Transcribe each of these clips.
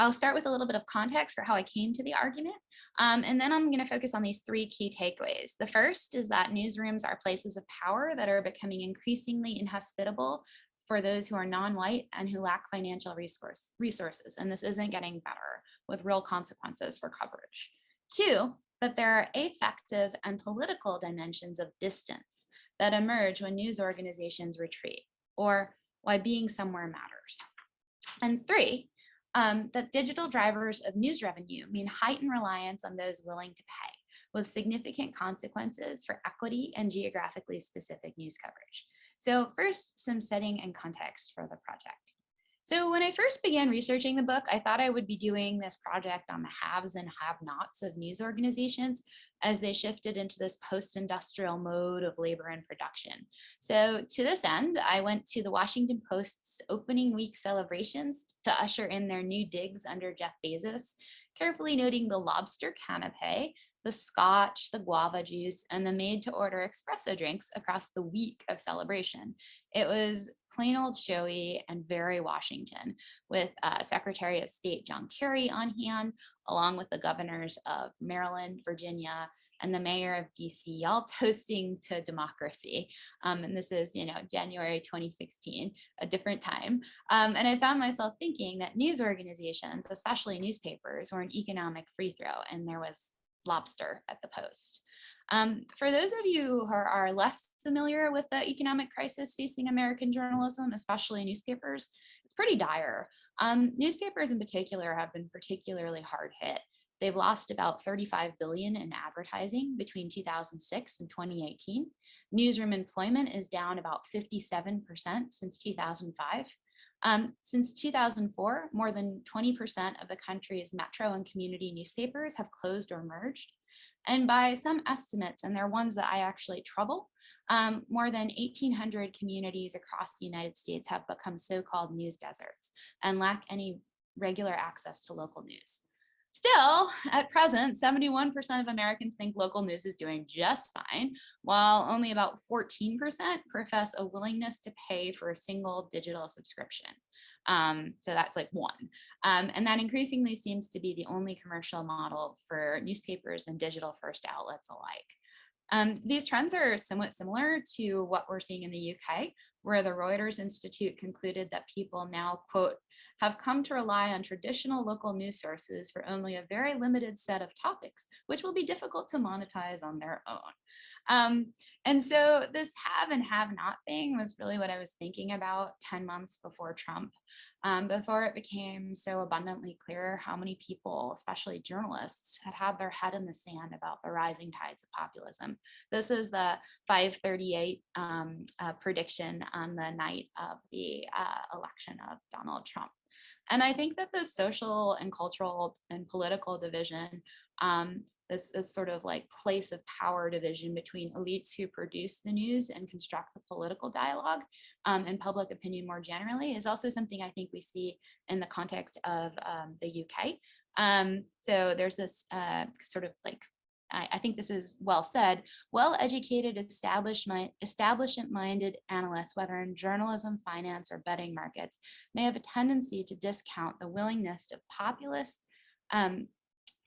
I'll start with a little bit of context for how I came to the argument, and then I'm going to focus on these three key takeaways. The first is that newsrooms are places of power that are becoming increasingly inhospitable for those who are non-white and who lack financial resources, and this isn't getting better, with real consequences for coverage. Two, that there are affective and political dimensions of distance that emerge when news organizations retreat, or why being somewhere matters. And three, that digital drivers of news revenue mean heightened reliance on those willing to pay, with significant consequences for equity and geographically specific news coverage. So first, some setting and context for the project. So when I first began researching the book, I thought I would be doing this project on the haves and have-nots of news organizations as they shifted into this post-industrial mode of labor and production. So to this end, I went to the Washington Post's opening week celebrations to usher in their new digs under Jeff Bezos, carefully noting the lobster canapé, the scotch, the guava juice, and the made-to-order espresso drinks across the week of celebration. It was plain old showy and very Washington, with Secretary of State John Kerry on hand, along with the governors of Maryland, Virginia, and the mayor of DC, all toasting to democracy. And this is, January 2016, a different time. And I found myself thinking that news organizations, especially newspapers, were an economic free throw, and there was lobster at the Post. For those of you who are less familiar with the economic crisis facing American journalism, especially newspapers, it's pretty dire. Newspapers in particular have been particularly hard hit. They've lost about $35 billion in advertising between 2006 and 2018. Newsroom employment is down about 57% since 2005. Since 2004, more than 20% of the country's metro and community newspapers have closed or merged. And by some estimates, and they're ones that I actually trouble, more than 1,800 communities across the United States have become so-called news deserts and lack any regular access to local news. Still, at present, 71% of Americans think local news is doing just fine, while only about 14% profess a willingness to pay for a single digital subscription. So that's like one. And that increasingly seems to be the only commercial model for newspapers and digital first outlets alike. These trends are somewhat similar to what we're seeing in the UK, where the Reuters Institute concluded that people now, quote, have come to rely on traditional local news sources for only a very limited set of topics, which will be difficult to monetize on their own. And so this have and have not thing was really what I was thinking about 10 months before Trump, before it became so abundantly clear how many people, especially journalists, had their head in the sand about the rising tides of populism. This is the 538 prediction on the night of the election of Donald Trump. And I think that this social and cultural and political division, this sort of like place of power division between elites who produce the news and construct the political dialogue and public opinion more generally, is also something I think we see in the context of the UK. So there's this sort of like, I think this is well said, well-educated, establishment-minded analysts, whether in journalism, finance, or betting markets, may have a tendency to discount the willingness of populist,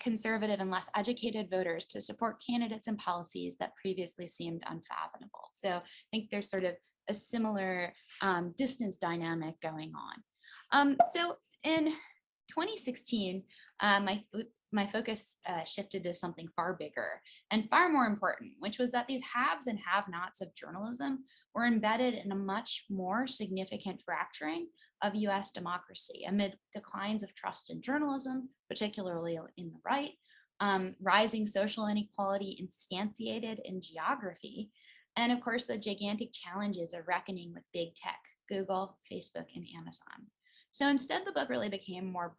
conservative, and less educated voters to support candidates and policies that previously seemed unfathomable. So I think there's sort of a similar distance dynamic going on. So in 2016, my focus shifted to something far bigger and far more important, which was that these haves and have-nots of journalism were embedded in a much more significant fracturing of US democracy amid declines of trust in journalism, particularly in the right, rising social inequality instantiated in geography, and of course the gigantic challenges of reckoning with big tech, Google, Facebook, and Amazon. So instead, the book really became more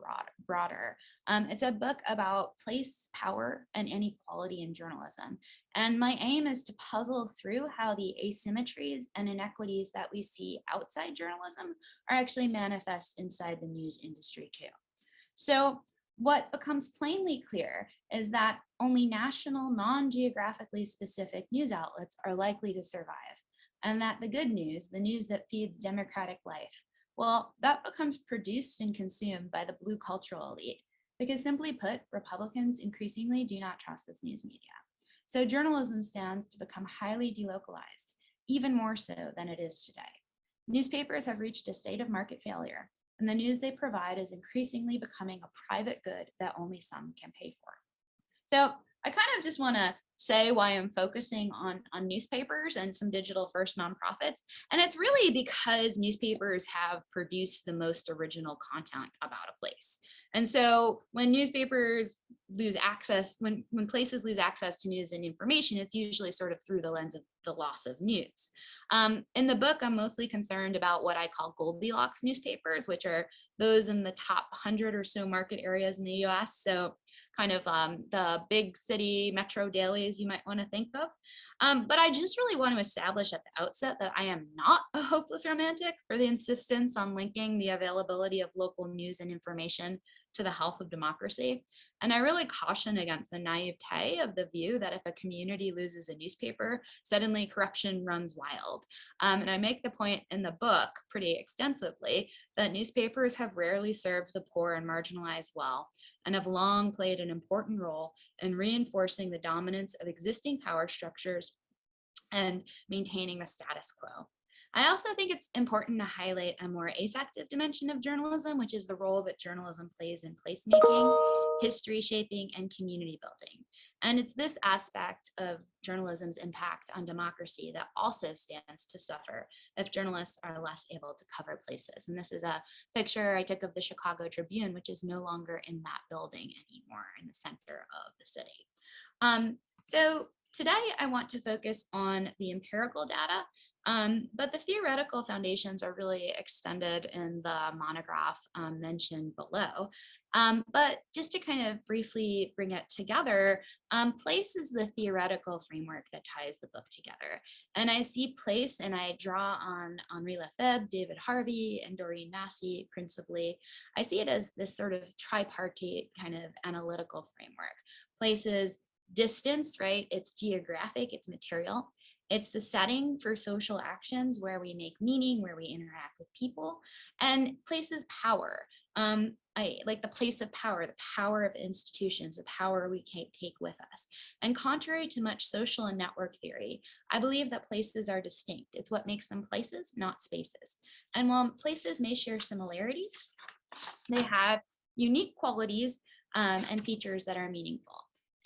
broader. It's a book about place, power, and inequality in journalism. And my aim is to puzzle through how the asymmetries and inequities that we see outside journalism are actually manifest inside the news industry too. So what becomes plainly clear is that only national, non-geographically specific news outlets are likely to survive, and that the good news, the news that feeds democratic life, Well, that becomes produced and consumed by the blue cultural elite. Because simply put, Republicans increasingly do not trust this news media. So journalism stands to become highly delocalized, even more so than it is today. Newspapers have reached a state of market failure, and the news they provide is increasingly becoming a private good that only some can pay for. So I kind of just want to say why I'm focusing on newspapers and some digital first nonprofits. And it's really because newspapers have produced the most original content about a place. And so when newspapers lose access, when places lose access to news and information, it's usually sort of through the lens of the loss of news. In the book, I'm mostly concerned about what I call Goldilocks newspapers, which are those in the top 100 or so market areas in the US. So kind of the big city metro dailies you might want to think of. But I just really want to establish at the outset that I am not a hopeless romantic for the insistence on linking the availability of local news and information to the health of democracy. And I really caution against the naivete of the view that if a community loses a newspaper, suddenly corruption runs wild. And I make the point in the book pretty extensively that newspapers have rarely served the poor and marginalized well, and have long played an important role in reinforcing the dominance of existing power structures and maintaining the status quo. I also think it's important to highlight a more affective dimension of journalism, which is the role that journalism plays in placemaking, history shaping, and community building. And it's this aspect of journalism's impact on democracy that also stands to suffer if journalists are less able to cover places. And this is a picture I took of the Chicago Tribune, which is no longer in that building anymore in the center of the city. So today I want to focus on the empirical data, but the theoretical foundations are really extended in the monograph mentioned below. But just to kind of briefly bring it together, place is the theoretical framework that ties the book together. And I see place, and I draw on Henri Lefebvre, David Harvey, and Doreen Massey principally. I see it as this sort of tripartite kind of analytical framework. Place is distance, right? It's geographic, it's material. It's the setting for social actions where we make meaning, where we interact with people, and places power. I like the place of power, the power of institutions, the power we can take with us. And contrary to much social and network theory, I believe that places are distinct. It's what makes them places, not spaces. And while places may share similarities, they have unique qualities and features that are meaningful.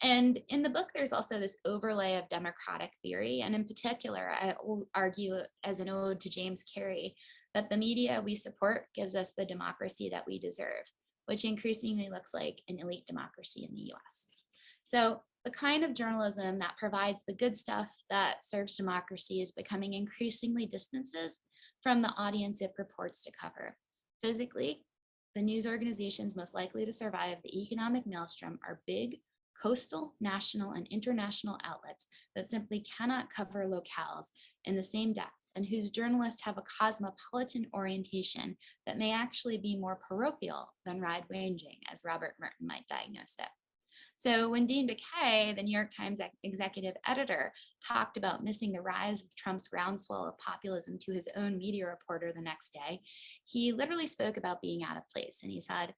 And in the book, there's also this overlay of democratic theory. And in particular, I argue as an ode to James Carey that the media we support gives us the democracy that we deserve, which increasingly looks like an elite democracy in the US. So the kind of journalism that provides the good stuff that serves democracy is becoming increasingly distances from the audience it purports to cover. Physically, the news organizations most likely to survive the economic maelstrom are big, coastal, national, and international outlets that simply cannot cover locales in the same depth, and whose journalists have a cosmopolitan orientation that may actually be more parochial than wide-ranging, as Robert Merton might diagnose it. So when Dean Baquet, the New York Times executive editor, talked about missing the rise of Trump's groundswell of populism to his own media reporter the next day, he literally spoke about being out of place. And he said,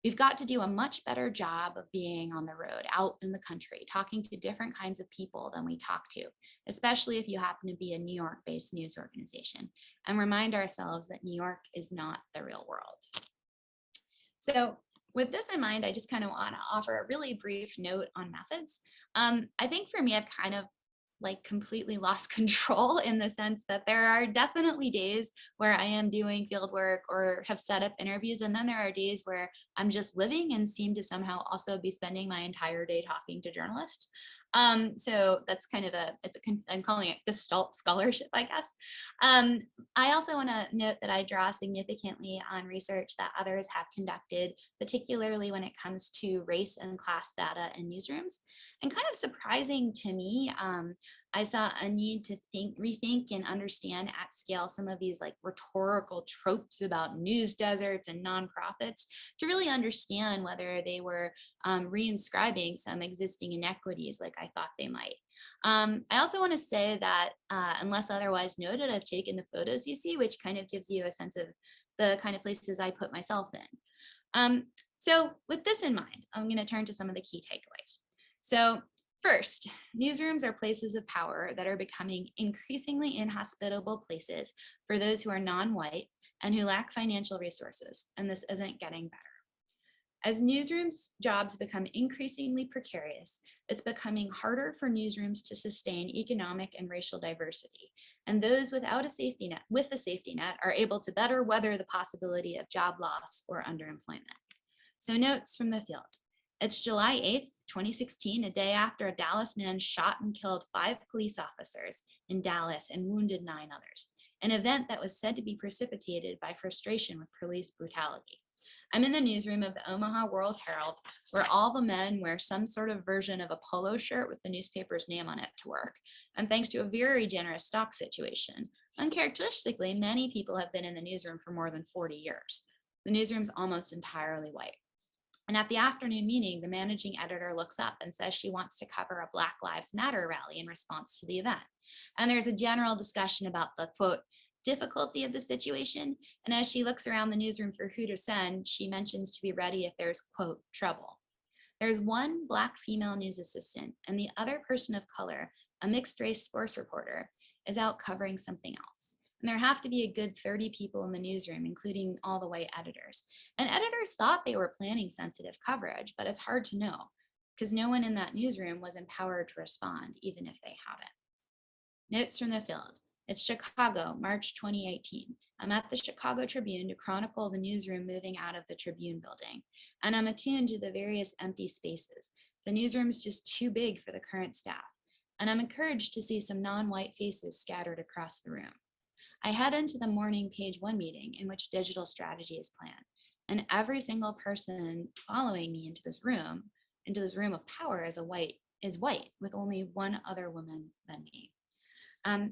"We've got to do a much better job of being on the road, out in the country, talking to different kinds of people than we talk to, especially if you happen to be a New York-based news organization, and remind ourselves that New York is not the real world." So with this in mind, I just kind of want to offer a really brief note on methods. I think for me, I've kind of like completely lost control in the sense that there are definitely days where I am doing field work or have set up interviews. And then there are days where I'm just living and seem to somehow also be spending my entire day talking to journalists. So that's kind of I'm calling it Gestalt scholarship, I guess. I also want to note that I draw significantly on research that others have conducted, particularly when it comes to race and class data in newsrooms. And kind of surprising to me, I saw a need to rethink and understand at scale some of these like rhetorical tropes about news deserts and nonprofits to really understand whether they were reinscribing some existing inequities like I thought they might. I also want to say that unless otherwise noted, I've taken the photos you see, which kind of gives you a sense of the kind of places I put myself in. So with this in mind, I'm going to turn to some of the key takeaways. So first, newsrooms are places of power that are becoming increasingly inhospitable places for those who are non-white and who lack financial resources, and this isn't getting better. As newsrooms jobs become increasingly precarious, it's becoming harder for newsrooms to sustain economic and racial diversity. And those without a safety net, with a safety net, are able to better weather the possibility of job loss or underemployment. So notes from the field. It's July 8th, 2016, a day after a Dallas man shot and killed 5 police officers in Dallas and wounded 9 others, an event that was said to be precipitated by frustration with police brutality. I'm in the newsroom of the Omaha World-Herald, where all the men wear some sort of version of a polo shirt with the newspaper's name on it to work. And thanks to a very generous stock situation, uncharacteristically, many people have been in the newsroom for more than 40 years. The newsroom's almost entirely white. And at the afternoon meeting, the managing editor looks up and says she wants to cover a Black Lives Matter rally in response to the event. And there's a general discussion about the, quote, difficulty of the situation. And as she looks around the newsroom for who to send, she mentions to be ready if there's, quote, trouble. There's one Black female news assistant, and the other person of color, a mixed race sports reporter, is out covering something else. And there have to be a good 30 people in the newsroom, including all the white editors. And editors thought they were planning sensitive coverage, but it's hard to know because no one in that newsroom was empowered to respond, even if they had it. Notes from the field. It's Chicago, March 2018. I'm at the Chicago Tribune to chronicle the newsroom moving out of the Tribune building, and I'm attuned to the various empty spaces. The newsroom's just too big for the current staff, and I'm encouraged to see some non-white faces scattered across the room. I head into the morning page 1 meeting in which digital strategy is planned, and every single person following me into this room of power is white, with only one other woman than me.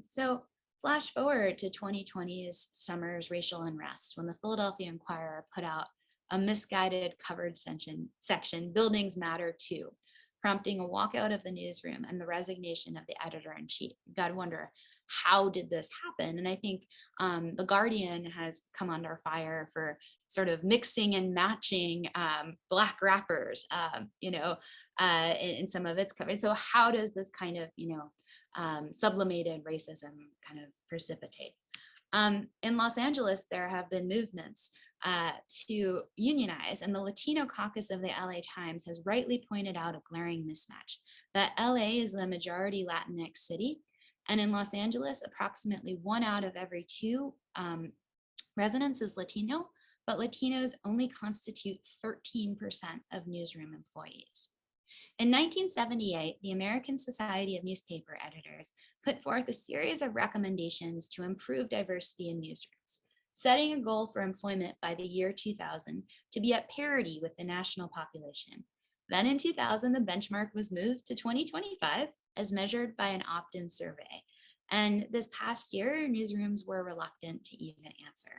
So flash forward to 2020's summer's racial unrest when the Philadelphia Inquirer put out a misguided covered section, Buildings Matter Too, prompting a walkout of the newsroom and the resignation of the editor-in-chief. You gotta wonder, how did this happen? And I think The Guardian has come under fire for sort of mixing and matching Black rappers, in some of its coverage. So how does this kind of, sublimated racism kind of precipitate? In Los Angeles, there have been movements to unionize, and the Latino caucus of the LA Times has rightly pointed out a glaring mismatch, that LA is the majority Latinx city, and in Los Angeles, approximately 1 out of every 2 residents is Latino, but Latinos only constitute 13% of newsroom employees. In 1978, the American Society of Newspaper Editors put forth a series of recommendations to improve diversity in newsrooms, setting a goal for employment by the year 2000 to be at parity with the national population. Then in 2000, the benchmark was moved to 2025 as measured by an opt-in survey. And this past year, newsrooms were reluctant to even answer.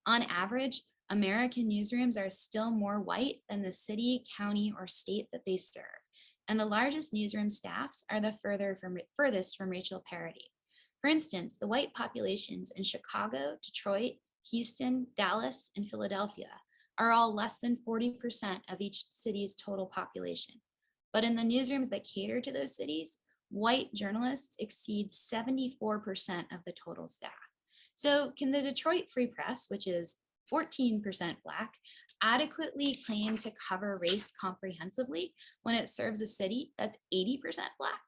On average, American newsrooms are still more white than the city, county, or state that they serve. And the largest newsroom staffs are the furthest from racial parity. For instance, the white populations in Chicago, Detroit, Houston, Dallas, and Philadelphia are all less than 40% of each city's total population. But in the newsrooms that cater to those cities, white journalists exceed 74% of the total staff. So can the Detroit Free Press, which is 14% Black, adequately claim to cover race comprehensively when it serves a city that's 80% Black?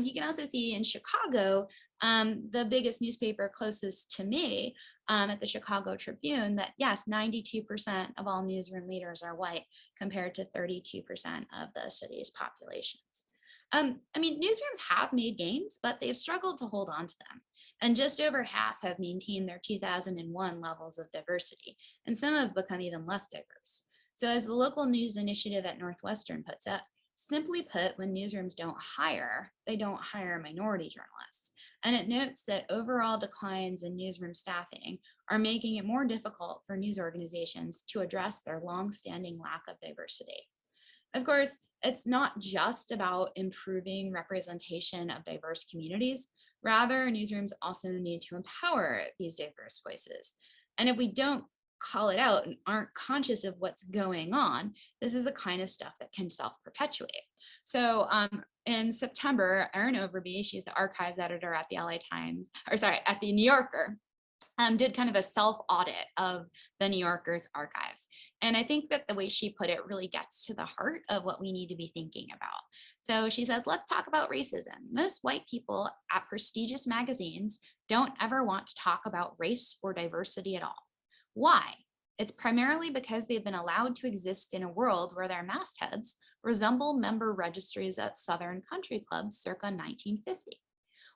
You can also see in Chicago, the biggest newspaper closest to me at the Chicago Tribune, that yes, 92% of all newsroom leaders are white compared to 32% of the city's populations. Newsrooms have made gains, but they've struggled to hold on to them. And just over half have maintained their 2001 levels of diversity, and some have become even less diverse. So as the local news initiative at Northwestern puts it, simply put, when newsrooms don't hire, they don't hire minority journalists. And it notes that overall declines in newsroom staffing are making it more difficult for news organizations to address their longstanding lack of diversity. Of course, it's not just about improving representation of diverse communities. Rather, newsrooms also need to empower these diverse voices. And if we don't call it out and aren't conscious of what's going on, this is the kind of stuff that can self-perpetuate. So in September, Erin Overby, she's the archives editor at the LA Times, or sorry, at the New Yorker, did kind of a self-audit of the New Yorker's archives. And I think that the way she put it really gets to the heart of what we need to be thinking about. So she says, let's talk about racism. Most white people at prestigious magazines don't ever want to talk about race or diversity at all. Why? It's primarily because they've been allowed to exist in a world where their mastheads resemble member registries at Southern country clubs circa 1950.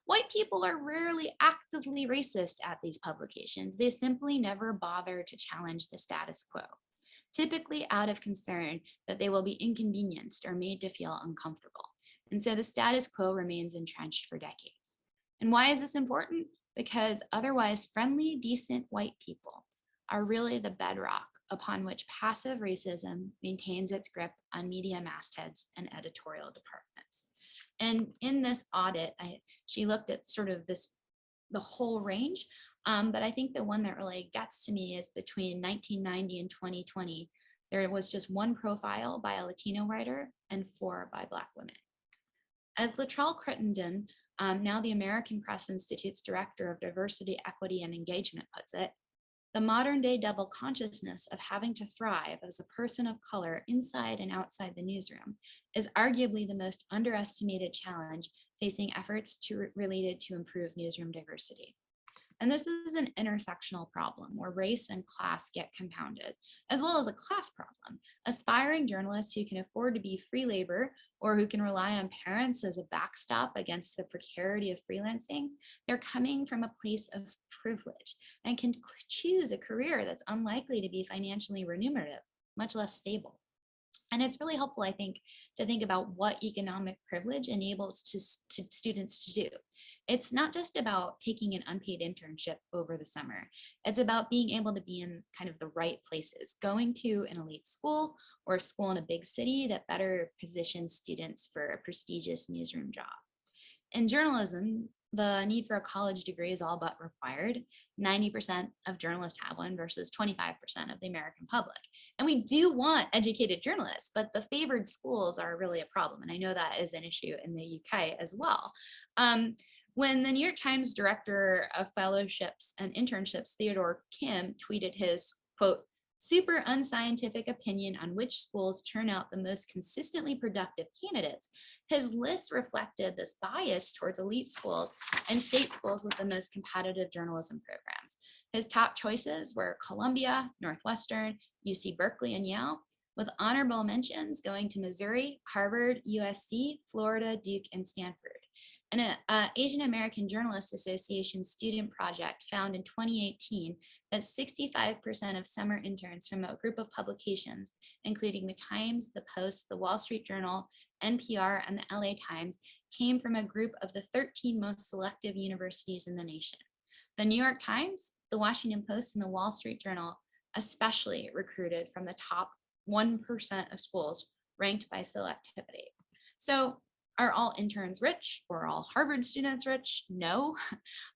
White people are rarely actively racist at these publications. They simply never bother to challenge the status quo, typically out of concern that they will be inconvenienced or made to feel uncomfortable. And so the status quo remains entrenched for decades. And why is this important? Because otherwise friendly, decent white people are really the bedrock upon which passive racism maintains its grip on media mastheads and editorial departments. And in this audit, she looked at sort of the whole range, but I think the one that really gets to me is between 1990 and 2020, there was just one profile by a Latino writer and 4 by Black women. As Latrell Crittenden, now the American Press Institute's Director of Diversity, Equity, and Engagement puts it, the modern day double consciousness of having to thrive as a person of color inside and outside the newsroom is arguably the most underestimated challenge facing efforts related to improve newsroom diversity. And this is an intersectional problem where race and class get compounded, as well as a class problem. Aspiring journalists who can afford to be free labor or who can rely on parents as a backstop against the precarity of freelancing, they're coming from a place of privilege and can choose a career that's unlikely to be financially remunerative, much less stable. And it's really helpful, I think, to think about what economic privilege enables to students to do. It's not just about taking an unpaid internship over the summer. It's about being able to be in kind of the right places, going to an elite school or a school in a big city that better positions students for a prestigious newsroom job. In journalism, the need for a college degree is all but required. 90% of journalists have one versus 25% of the American public. And we do want educated journalists, but the favored schools are really a problem. And I know that is an issue in the UK as well. When the New York Times director of fellowships and internships, Theodore Kim, tweeted his, quote, super unscientific opinion on which schools turn out the most consistently productive candidates, his list reflected this bias towards elite schools and state schools with the most competitive journalism programs. His top choices were Columbia, Northwestern, UC Berkeley, and Yale, with honorable mentions going to Missouri, Harvard, USC, Florida, Duke, and Stanford. An Asian American Journalists Association student project found in 2018 that 65% of summer interns from a group of publications, including the Times, the Post, the Wall Street Journal, NPR, and the LA Times, came from a group of the 13 most selective universities in the nation. The New York Times, the Washington Post, and the Wall Street Journal especially recruited from the top 1% of schools ranked by selectivity. So, are all interns rich or all Harvard students rich? No.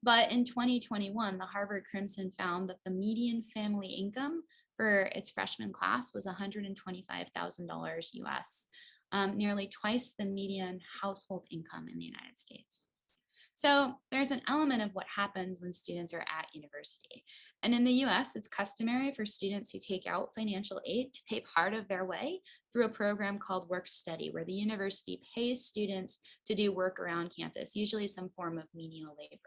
But in 2021, the Harvard Crimson found that the median family income for its freshman class was $125,000 US, nearly twice the median household income in the United States. So there's an element of what happens when students are at university. And in the US, it's customary for students who take out financial aid to pay part of their way through a program called work study, where the university pays students to do work around campus, usually some form of menial labor.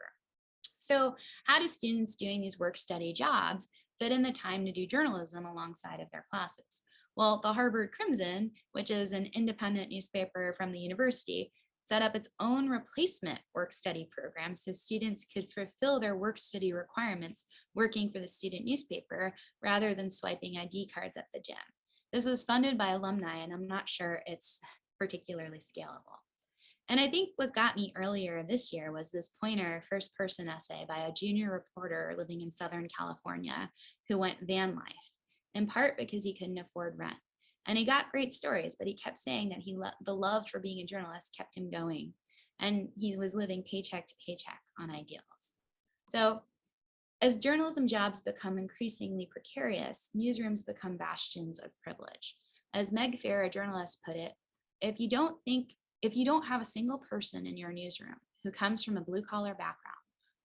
So how do students doing these work study jobs fit in the time to do journalism alongside of their classes? Well, the Harvard Crimson, which is an independent newspaper from the university, set up its own replacement work study program so students could fulfill their work study requirements working for the student newspaper rather than swiping ID cards at the gym. This was funded by alumni, and I'm not sure it's particularly scalable. And I think what got me earlier this year was this pointer first person essay by a junior reporter living in Southern California who went van life, in part because he couldn't afford rent. And he got great stories, but he kept saying that the love for being a journalist kept him going. And he was living paycheck to paycheck on ideals. So as journalism jobs become increasingly precarious, newsrooms become bastions of privilege. As Meg Fair, a journalist, put it, if you don't have a single person in your newsroom who comes from a blue collar background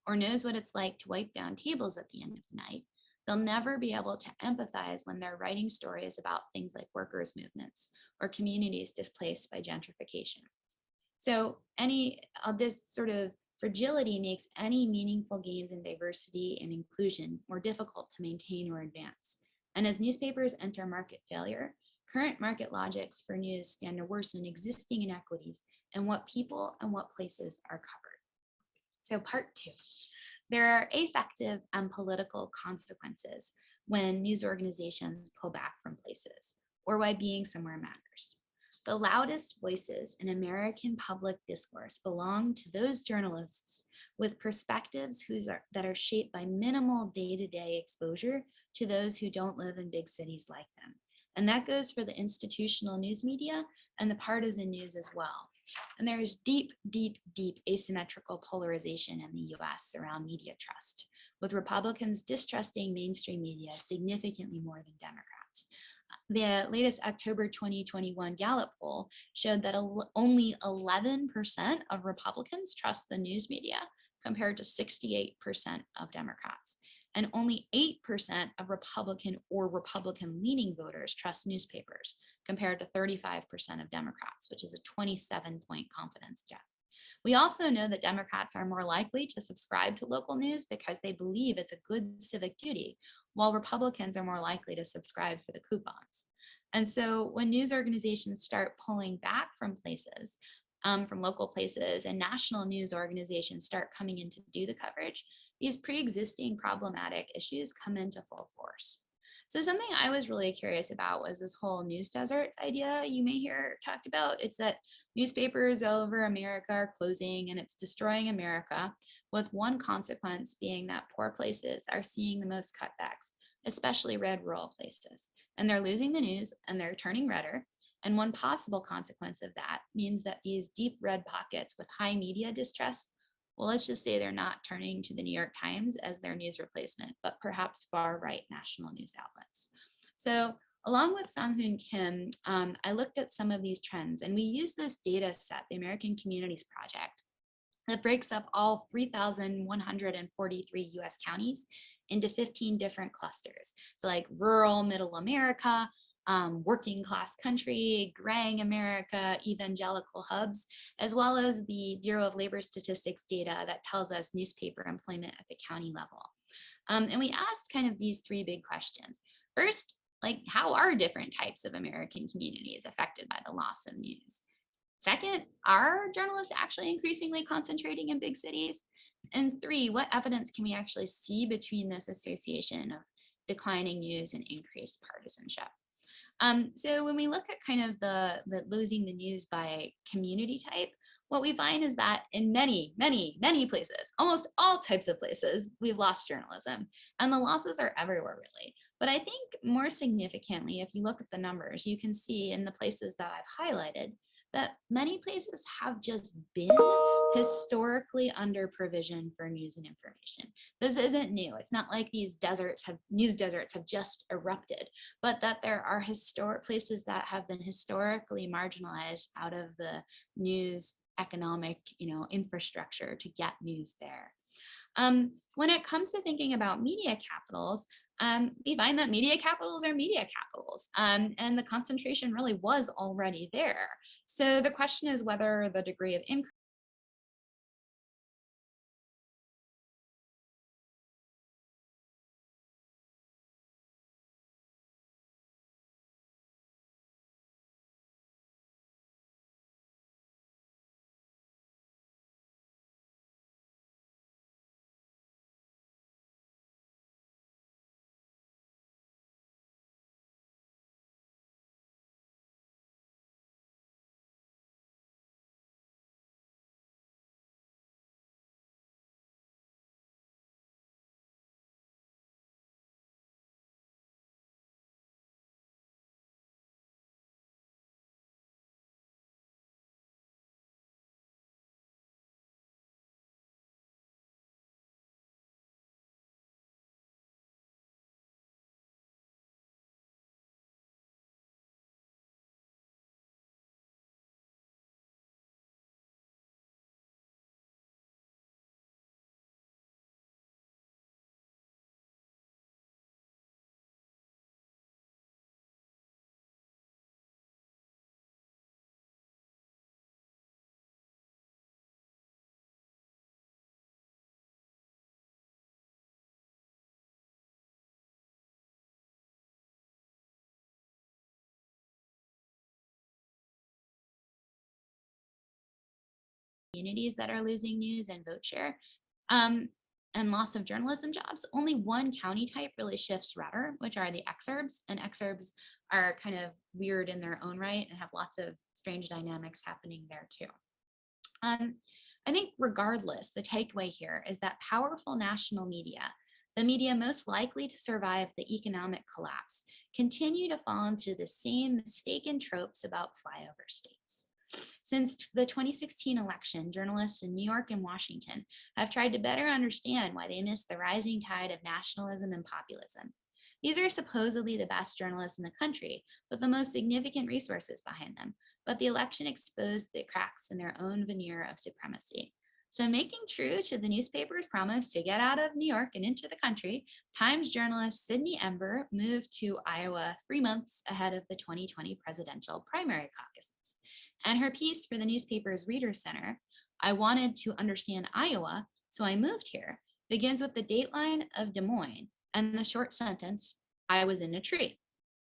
or knows what it's like to wipe down tables at the end of the night, they'll never be able to empathize when they're writing stories about things like workers' movements or communities displaced by gentrification. So any of this sort of fragility makes any meaningful gains in diversity and inclusion more difficult to maintain or advance. And as newspapers enter market failure, current market logics for news stand to worsen existing inequities and what people and what places are covered. So part 2, there are affective and political consequences when news organizations pull back from places or why being somewhere matters. The loudest voices in American public discourse belong to those journalists with perspectives that are shaped by minimal day-to-day exposure to those who don't live in big cities like them. And that goes for the institutional news media and the partisan news as well. And there is deep, deep, deep asymmetrical polarization in the US around media trust, with Republicans distrusting mainstream media significantly more than Democrats. The latest October 2021 Gallup poll showed that only 11% of Republicans trust the news media compared to 68% of Democrats. And only 8% of Republican or Republican-leaning voters trust newspapers compared to 35% of Democrats, which is a 27-point confidence gap. We also know that Democrats are more likely to subscribe to local news because they believe it's a good civic duty, while Republicans are more likely to subscribe for the coupons. And so when news organizations start pulling back from places, from local places, and national news organizations start coming in to do the coverage, these pre-existing problematic issues come into full force. So something I was really curious about was this whole news deserts idea you may hear talked about. It's that newspapers all over America are closing and it's destroying America, with one consequence being that poor places are seeing the most cutbacks, especially red rural places. And they're losing the news and they're turning redder. And one possible consequence of that means that these deep red pockets with high media distrust, well, let's just say they're not turning to the New York Times as their news replacement, but perhaps far-right national news outlets. So along with Sang-Hoon Kim, I looked at some of these trends, and we used this data set, the American Communities Project, that breaks up all 3,143 US counties into 15 different clusters. So like rural middle America, working class country, graying America, evangelical hubs, as well as the Bureau of Labor Statistics data that tells us newspaper employment at the county level. And we asked kind of these 3 big questions. First, like, how are different types of American communities affected by the loss of news? Second, are journalists actually increasingly concentrating in big cities? And 3, what evidence can we actually see between this association of declining news and increased partisanship? So when we look at kind of the losing the news by community type, what we find is that in many, many, many places, almost all types of places, we've lost journalism. And the losses are everywhere, really. But I think more significantly, if you look at the numbers, you can see in the places that I've highlighted that many places have just been historically under provision for news and information. This isn't new. It's not like these news deserts have just erupted, but that there are historic places that have been historically marginalized out of the news economic, infrastructure to get news there. When it comes to thinking about media capitals, we find that media capitals are media capitals, and the concentration really was already there. So the question is whether the degree of increase communities that are losing news and vote share, um, and loss of journalism jobs, only one county type really shifts rudder, which are the exurbs. And exurbs are kind of weird in their own right and have lots of strange dynamics happening there too. I think regardless, the takeaway here is that powerful national media, the media most likely to survive the economic collapse, continue to fall into the same mistaken tropes about flyover states. Since the 2016 election, journalists in New York and Washington have tried to better understand why they missed the rising tide of nationalism and populism. These are supposedly the best journalists in the country, with the most significant resources behind them, but the election exposed the cracks in their own veneer of supremacy. So, making true to the newspaper's promise to get out of New York and into the country, Times journalist Sydney Ember moved to Iowa 3 months ahead of the 2020 presidential primary caucuses. And her piece for the newspaper's Reader Center, "I Wanted to Understand Iowa, So I Moved Here," begins with the dateline of Des Moines and the short sentence, "I was in a tree,"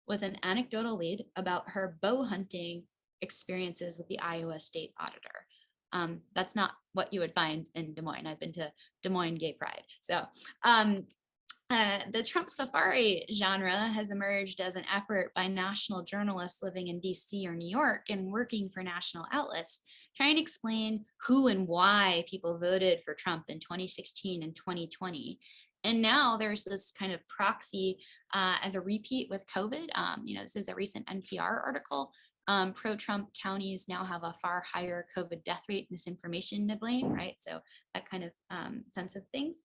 with an anecdotal lead about her bow hunting experiences with the Iowa State Auditor. That's not what you would find in Des Moines. I've been to Des Moines Gay Pride. So the Trump safari genre has emerged as an effort by national journalists living in DC or New York and working for national outlets, trying to explain who and why people voted for Trump in 2016 and 2020. And now there's this kind of proxy as a repeat with COVID. This is a recent NPR article. Pro-Trump counties now have a far higher COVID death rate, misinformation to blame, right? So that kind of sense of things.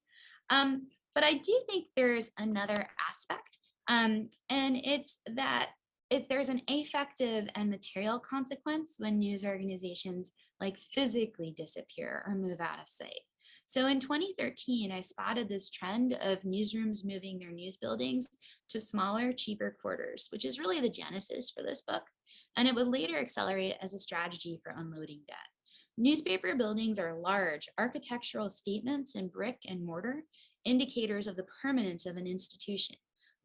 But I do think there's another aspect, and it's that if there's an affective and material consequence when news organizations like physically disappear or move out of sight. So in 2013, I spotted this trend of newsrooms moving their news buildings to smaller, cheaper quarters, which is really the genesis for this book. And it would later accelerate as a strategy for unloading debt. Newspaper buildings are large architectural statements in brick and mortar, indicators of the permanence of an institution.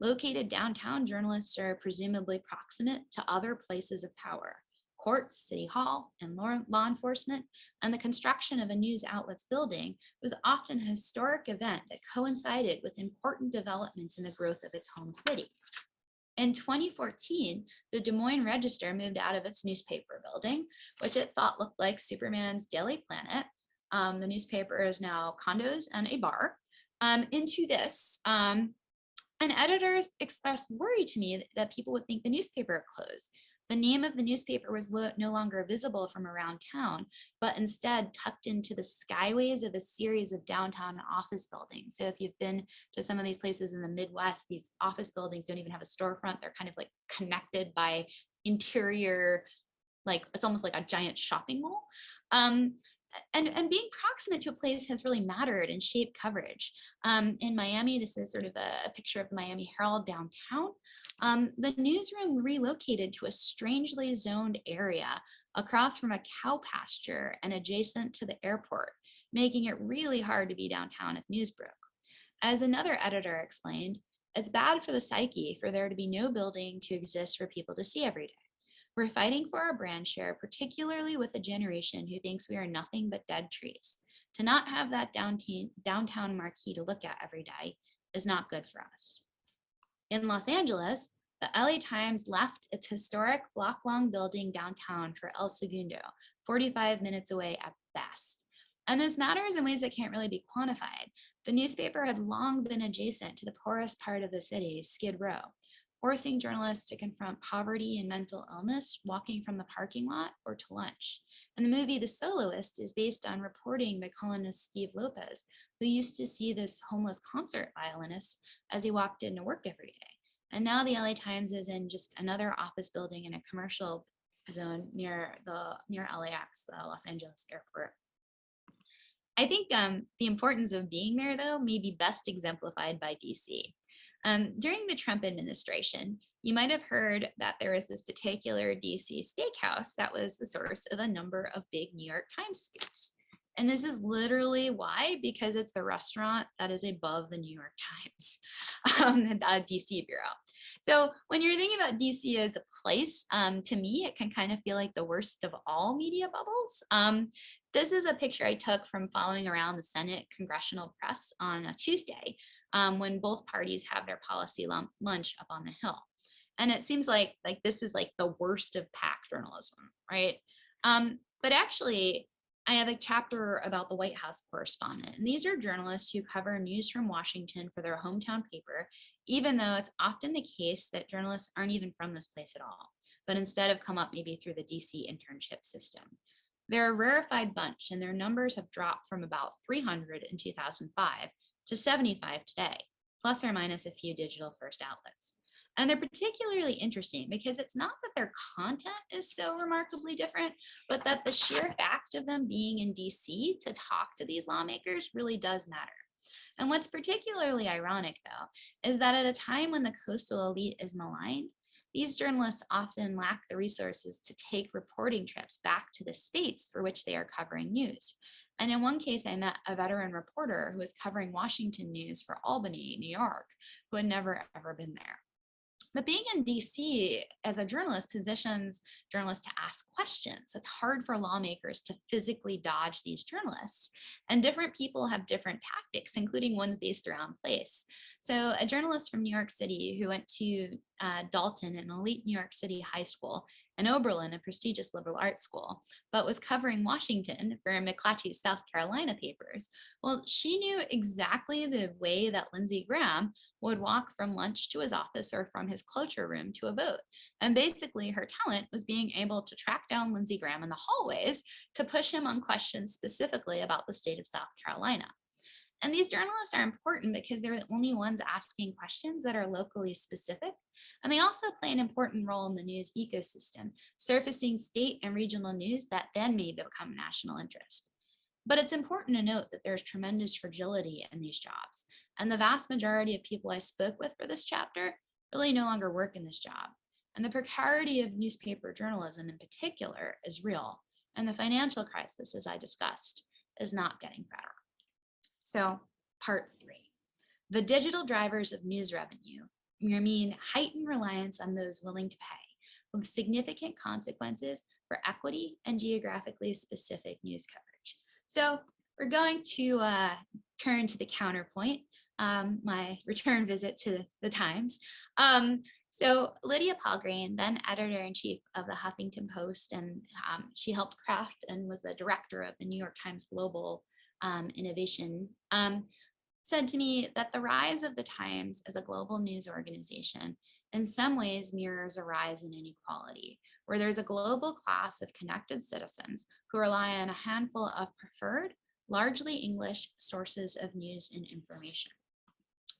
Located downtown, journalists are presumably proximate to other places of power, courts, city hall, and law enforcement, and the construction of a news outlet's building was often a historic event that coincided with important developments in the growth of its home city. In 2014, the Des Moines Register moved out of its newspaper building, which it thought looked like Superman's Daily Planet. The newspaper is now condos and a bar, into this. And editors expressed worry to me that people would think the newspaper closed. The name of the newspaper was no longer visible from around town, but instead tucked into the skyways of a series of downtown office buildings. So if you've been to some of these places in the Midwest, these office buildings don't even have a storefront. They're kind of like connected by interior, like it's almost like a giant shopping mall. And being proximate to a place has really mattered and shaped coverage. In Miami, this is sort of a picture of the Miami Herald downtown. The newsroom relocated to a strangely zoned area across from a cow pasture and adjacent to the airport, making it really hard to be downtown if news broke. As another editor explained, it's bad for the psyche for there to be no building to exist for people to see every day. We're fighting for our brand share, particularly with a generation who thinks we are nothing but dead trees. To not have that downtown marquee to look at every day is not good for us. In Los Angeles, the LA Times left its historic block-long building downtown for El Segundo, 45 minutes away at best. And this matters in ways that can't really be quantified. The newspaper had long been adjacent to the poorest part of the city, Skid Row, forcing journalists to confront poverty and mental illness walking from the parking lot or to lunch. And the movie The Soloist is based on reporting by columnist Steve Lopez, who used to see this homeless concert violinist as he walked into work every day. And now the LA Times is in just another office building in a commercial zone near LAX, the Los Angeles airport. I think the importance of being there, though, may be best exemplified by DC. During the Trump administration, you might have heard that there was this particular DC steakhouse that was the source of a number of big New York Times scoops. And this is literally why, because it's the restaurant that is above the New York Times, the DC bureau. So when you're thinking about DC as a place, to me, it can kind of feel like the worst of all media bubbles. This is a picture I took from following around the Senate congressional press on a Tuesday, when both parties have their policy lunch up on the Hill. And it seems like this is like the worst of PAC journalism, right? But actually, I have a chapter about the White House correspondent, and these are journalists who cover news from Washington for their hometown paper, even though it's often the case that journalists aren't even from this place at all, but instead have come up maybe through the DC internship system. They're a rarefied bunch, and their numbers have dropped from about 300 in 2005 to 75 today, plus or minus a few digital first outlets. And they're particularly interesting because it's not that their content is so remarkably different, but that the sheer fact of them being in DC to talk to these lawmakers really does matter. And what's particularly ironic, though, is that at a time when the coastal elite is maligned, these journalists often lack the resources to take reporting trips back to the states for which they are covering news. And in one case, I met a veteran reporter who was covering Washington news for Albany, New York, who had never ever been there. But being in DC as a journalist positions journalists to ask questions. It's hard for lawmakers to physically dodge these journalists. And different people have different tactics, including ones based around place. So a journalist from New York City who went to Dalton, an elite New York City high school, and Oberlin, a prestigious liberal arts school, but was covering Washington for McClatchy's South Carolina papers. Well, she knew exactly the way that Lindsey Graham would walk from lunch to his office or from his cloture room to a vote. And basically, her talent was being able to track down Lindsey Graham in the hallways to push him on questions specifically about the state of South Carolina. And these journalists are important because they're the only ones asking questions that are locally specific. And they also play an important role in the news ecosystem, surfacing state and regional news that then may become national interest. But it's important to note that there's tremendous fragility in these jobs. And the vast majority of people I spoke with for this chapter really no longer work in this job. And the precarity of newspaper journalism in particular is real. And the financial crisis, as I discussed, is not getting better. So, part 3, the digital drivers of news revenue mean heightened reliance on those willing to pay, with significant consequences for equity and geographically specific news coverage. So, we're going to turn to the counterpoint, my return visit to the Times. So Lydia Palgreen, then editor-in-chief of the Huffington Post, and she helped craft and was the director of the New York Times Global Innovation, said to me that the rise of the Times as a global news organization in some ways mirrors a rise in inequality, where there's a global class of connected citizens who rely on a handful of preferred, largely English sources of news and information.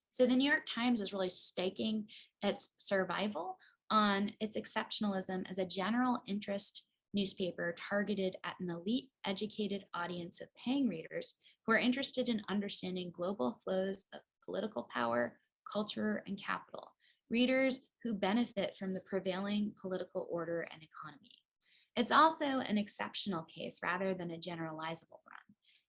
So the New York Times is really staking its survival on its exceptionalism as a general interest newspaper targeted at an elite educated audience of paying readers who are interested in understanding global flows of political power, culture, and capital, readers who benefit from the prevailing political order and economy. It's also an exceptional case rather than a generalizable one.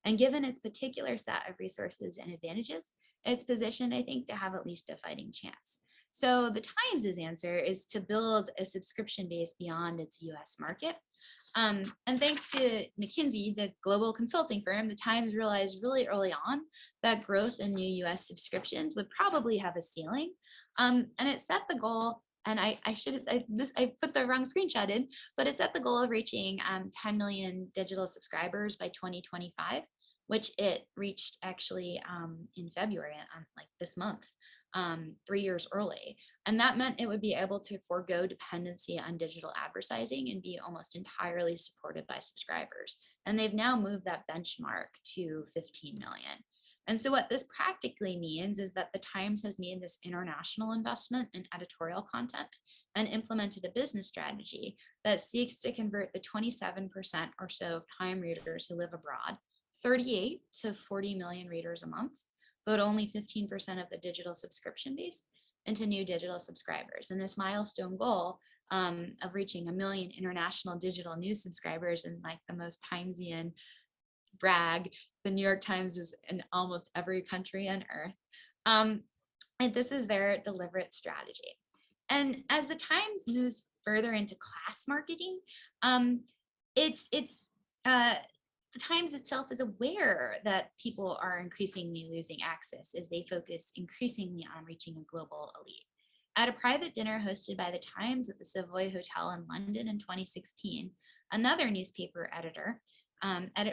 And given its particular set of resources and advantages, it's positioned, I think, to have at least a fighting chance. So the Times' answer is to build a subscription base beyond its US market. And thanks to McKinsey, the global consulting firm, the Times realized really early on that growth in new US subscriptions would probably have a ceiling. And it set the goal, and I put the wrong screenshot in, but it set the goal of reaching 10 million digital subscribers by 2025, which it reached actually in February, like this month, 3 years early. And that meant it would be able to forego dependency on digital advertising and be almost entirely supported by subscribers. And they've now moved that benchmark to 15 million. And so what this practically means is that the Times has made this international investment in editorial content and implemented a business strategy that seeks to convert the 27% or so of Time readers who live abroad, 38 to 40 million readers a month, but only 15% of the digital subscription base, into new digital subscribers. And this milestone goal of reaching 1 million international digital news subscribers, and like the most Timesian brag, the New York Times is in almost every country on earth. And this is their deliberate strategy. And as the Times moves further into class marketing, um, it's the Times itself is aware that people are increasingly losing access as they focus increasingly on reaching a global elite. At a private dinner hosted by the Times at the Savoy Hotel in London in 2016, another newspaper editor,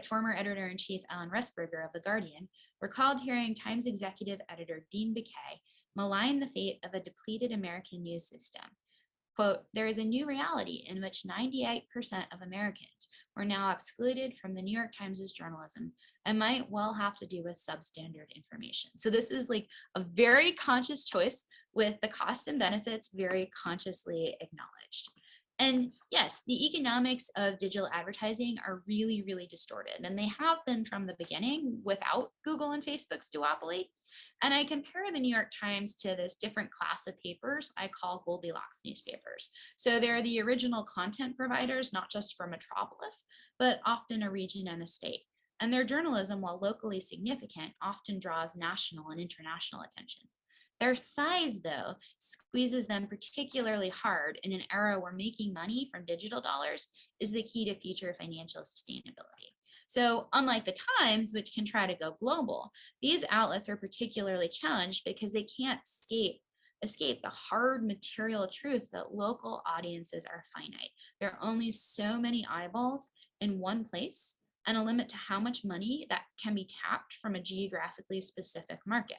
former editor-in-chief Alan Rusberger of The Guardian, recalled hearing Times executive editor Dean Baquet malign the fate of a depleted American news system. Quote, there is a new reality in which 98% of Americans were now excluded from the New York Times' journalism and might well have to do with substandard information. So this is like a very conscious choice with the costs and benefits very consciously acknowledged. And yes, the economics of digital advertising are really, really distorted, and they have been from the beginning without Google and Facebook's duopoly. And I compare the New York Times to this different class of papers I call Goldilocks newspapers. So they're the original content providers, not just for Metropolis, but often a region and a state. And their journalism, while locally significant, often draws national and international attention. Their size, though, squeezes them particularly hard in an era where making money from digital dollars is the key to future financial sustainability. So, unlike the Times, which can try to go global, these outlets are particularly challenged because they can't escape the hard material truth that local audiences are finite. There are only so many eyeballs in one place and a limit to how much money that can be tapped from a geographically specific market.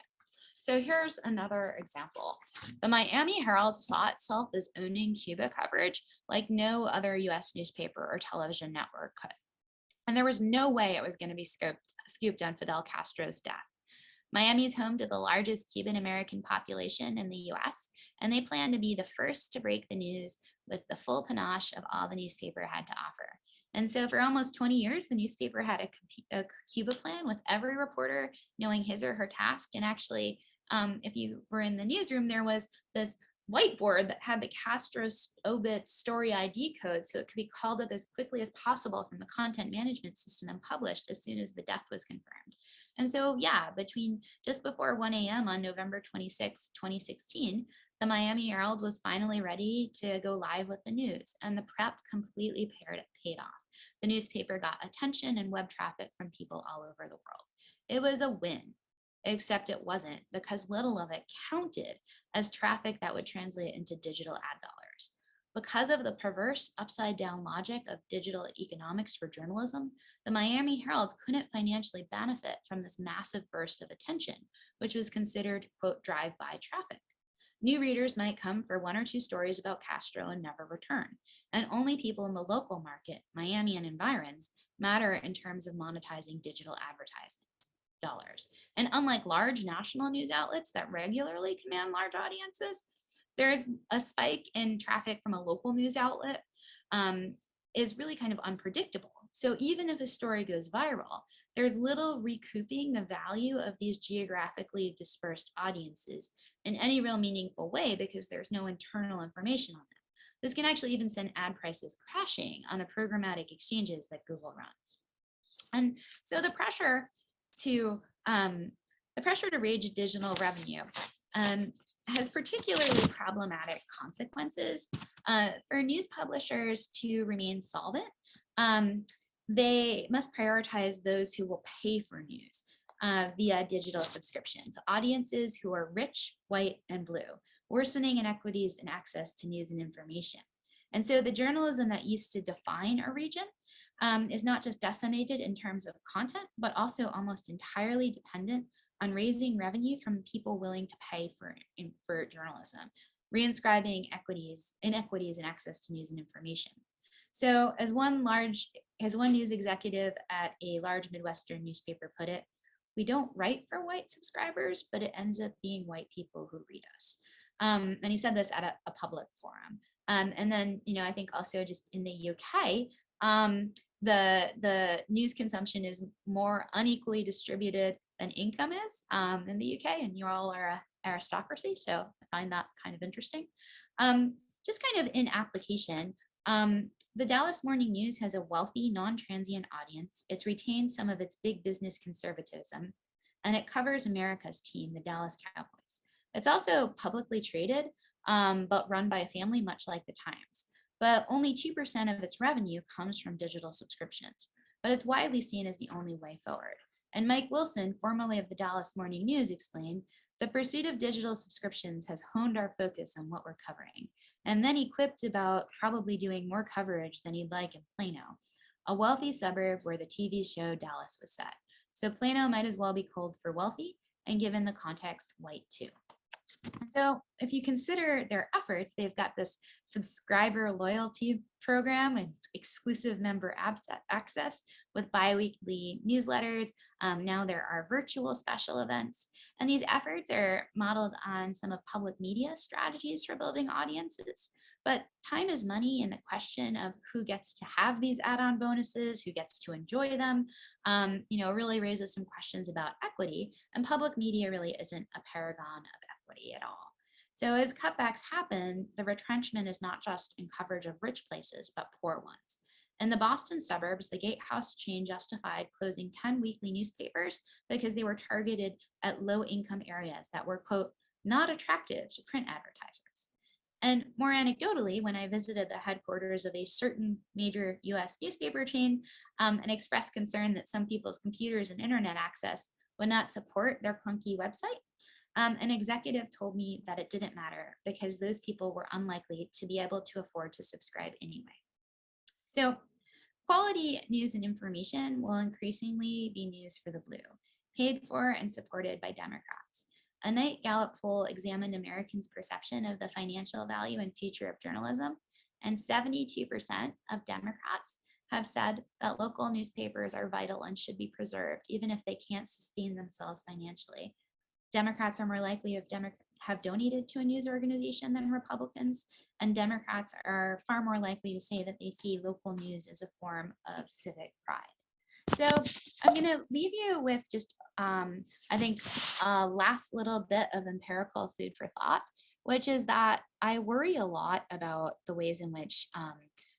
So here's another example. The Miami Herald saw itself as owning Cuba coverage like no other US newspaper or television network could. And there was no way it was going to be scooped on Fidel Castro's death. Miami is home to the largest Cuban American population in the US, and they plan to be the first to break the news with the full panache of all the newspaper had to offer. And so for almost 20 years, the newspaper had a Cuba plan with every reporter knowing his or her task. And actually, if you were in the newsroom, there was this whiteboard that had the Castro obit story ID code so it could be called up as quickly as possible from the content management system and published as soon as the death was confirmed. And so, yeah, between just before 1 a.m. on November 26, 2016, the Miami Herald was finally ready to go live with the news, and the prep completely paid off. The newspaper got attention and web traffic from people all over the world. It was a win, except it wasn't, because little of it counted as traffic that would translate into digital ad dollars. Because of the perverse upside down logic of digital economics for journalism, the Miami Herald couldn't financially benefit from this massive burst of attention, which was considered, quote, drive-by traffic. New readers might come for one or two stories about Castro and never return. And only people in the local market, Miami and environs, matter in terms of monetizing digital advertising dollars. And unlike large national news outlets that regularly command large audiences, there's a spike in traffic from a local news outlet is really kind of unpredictable. So even if a story goes viral, there's little recouping the value of these geographically dispersed audiences in any real meaningful way because there's no internal information on them. This can actually even send ad prices crashing on the programmatic exchanges that Google runs. And so the pressure to raise digital revenue has particularly problematic consequences. For news publishers to remain solvent, they must prioritize those who will pay for news via digital subscriptions, audiences who are rich, white, and blue, worsening inequities in access to news and information. And so the journalism that used to define a region is not just decimated in terms of content, but also almost entirely dependent on raising revenue from people willing to pay for journalism, reinscribing inequities in access to news and information. So as one news executive at a large Midwestern newspaper put it, we don't write for white subscribers, but it ends up being white people who read us. And he said this at a public forum. And then, I think also just in the UK, the news consumption is more unequally distributed than income is in the UK, and you all are an aristocracy, so I find that kind of interesting. Just kind of in application, the Dallas Morning News has a wealthy, non-transient audience. It's retained some of its big business conservatism, and it covers America's team, the Dallas Cowboys. It's also publicly traded, but run by a family, much like the Times. But only 2% of its revenue comes from digital subscriptions. But it's widely seen as the only way forward. And Mike Wilson, formerly of the Dallas Morning News, explained, the pursuit of digital subscriptions has honed our focus on what we're covering. And then he quipped about probably doing more coverage than he'd like in Plano, a wealthy suburb where the TV show Dallas was set. So Plano might as well be called for wealthy, and given the context, white too. So if you consider their efforts, they've got this subscriber loyalty program and exclusive member access with biweekly newsletters. Now there are virtual special events. And these efforts are modeled on some of public media strategies for building audiences. But time is money, and the question of who gets to have these add-on bonuses, who gets to enjoy them, really raises some questions about equity. And public media really isn't a paragon of equity at all. So as cutbacks happen, the retrenchment is not just in coverage of rich places, but poor ones. In the Boston suburbs, the Gatehouse chain justified closing 10 weekly newspapers because they were targeted at low-income areas that were, quote, not attractive to print advertisers. And more anecdotally, when I visited the headquarters of a certain major US newspaper chain and expressed concern that some people's computers and internet access would not support their clunky website, an executive told me that it didn't matter because those people were unlikely to be able to afford to subscribe anyway. So quality news and information will increasingly be news for the blue, paid for and supported by Democrats. A Knight Gallup poll examined Americans' perception of the financial value and future of journalism, and 72% of Democrats have said that local newspapers are vital and should be preserved, even if they can't sustain themselves financially. Democrats are more likely to have donated to a news organization than Republicans, and Democrats are far more likely to say that they see local news as a form of civic pride. So I'm going to leave you with just, I think, a last little bit of empirical food for thought, which is that I worry a lot about the ways in which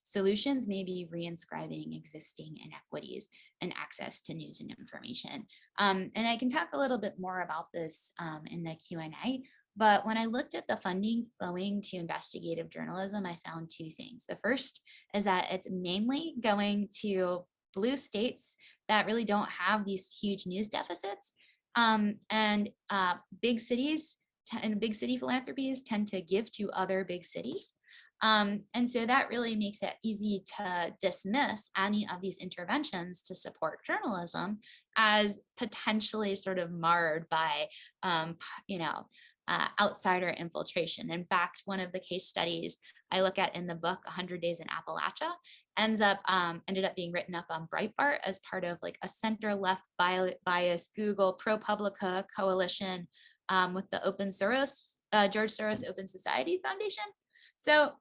solutions may be reinscribing existing inequities and access to news and information. And I can talk a little bit more about this in the Q&A, but when I looked at the funding flowing to investigative journalism, I found two things. The first is that it's mainly going to blue states that really don't have these huge news deficits, and big cities and big city philanthropies tend to give to other big cities. And so that really makes it easy to dismiss any of these interventions to support journalism as potentially sort of marred by, outsider infiltration. In fact, one of the case studies I look at in the book, 100 Days in Appalachia, ended up being written up on Breitbart as part of like a center-left bias Google ProPublica coalition with the George Soros Open Society Foundation. So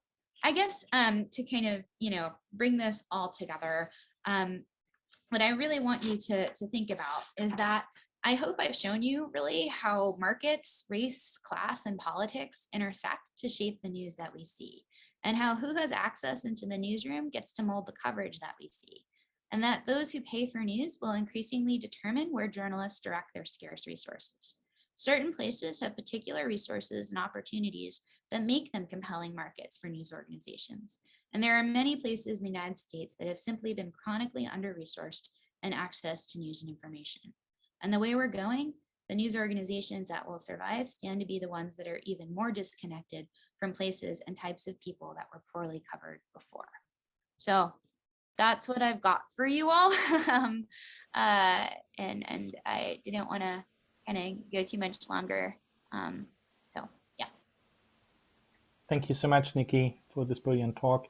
I guess to kind of, bring this all together, what I really want you to think about is that I hope I've shown you really how markets, race, class, and politics intersect to shape the news that we see, and how who has access into the newsroom gets to mold the coverage that we see, and that those who pay for news will increasingly determine where journalists direct their scarce resources. Certain places have particular resources and opportunities that make them compelling markets for news organizations. And there are many places in the United States that have simply been chronically under-resourced in access to news and information. And the way we're going, the news organizations that will survive stand to be the ones that are even more disconnected from places and types of people that were poorly covered before. So that's what I've got for you all. And I didn't want to kind of go too much longer. So, yeah. Thank you so much, Nikki, for this brilliant talk.